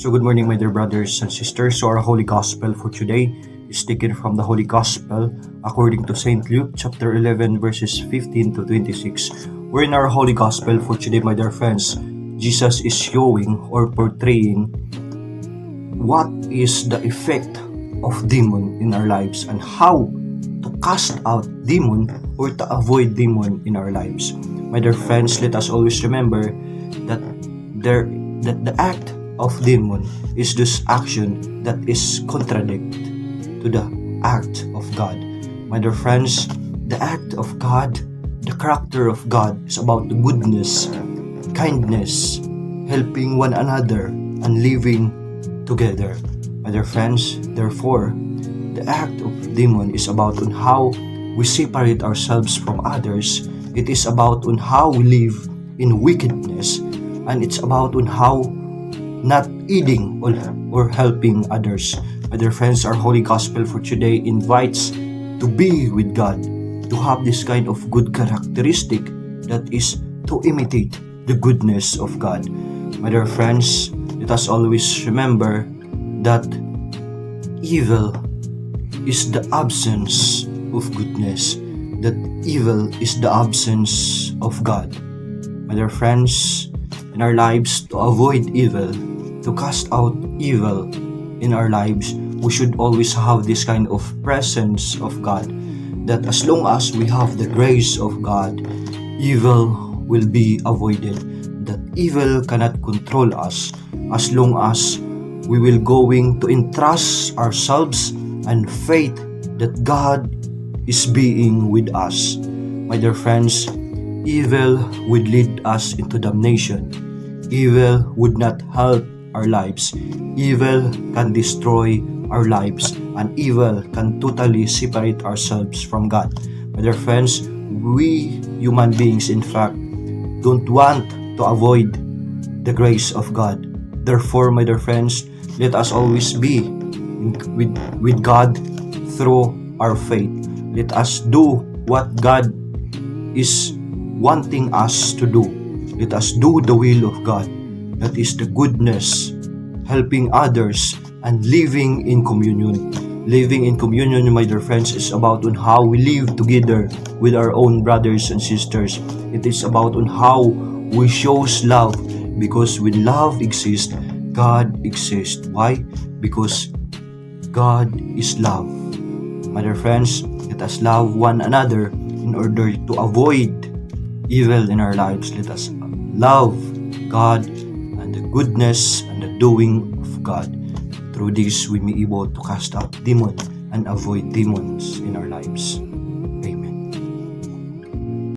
So good morning, my dear brothers and sisters. So our Holy Gospel for today is taken from the Holy Gospel according to St. Luke chapter 11 verses 15 to 26. We're in our Holy Gospel for today, my dear friends. Jesus is showing or portraying what is the effect of demon in our lives and how to cast out demon or to avoid demon in our lives. My dear friends, let us always remember that the act of demon is this action that is contradict to the act of God. My dear friends, the act of God, the character of God is about the goodness, kindness, helping one another, and living together. My dear friends, therefore, the act of demon is about on how we separate ourselves from others. It is about on how we live in wickedness, and it's about on how not aiding or helping others. My dear friends, our Holy Gospel for today invites to be with God, to have this kind of good characteristic that is to imitate the goodness of God. My dear friends, let us always remember that evil is the absence of goodness, that evil is the absence of God. My dear friends, in our lives, to avoid evil, to cast out evil in our lives, we should always have this kind of presence of God, that as long as we have the grace of God, evil will be avoided, that evil cannot control us as long as we will going to entrust ourselves and faith that God is being with us. My dear friends, evil would lead us into damnation. Evil would not help our lives. Evil can destroy our lives, and evil can totally separate ourselves from God. My dear friends, we human beings, in fact, don't want to avoid the grace of God. Therefore, my dear friends, let us always be with God through our faith. Let us do what God is wanting us to do. Let us do the will of God. That is the goodness, helping others, and living in communion. Living in communion, my dear friends, is about on how we live together with our own brothers and sisters. It is about on how we show love, because when love exists, God exists. Why? Because God is love. My dear friends, let us love one another in order to avoid evil in our lives. Let us love God and the goodness and the doing of God. Through this, we may be able to cast out demons and avoid demons in our lives.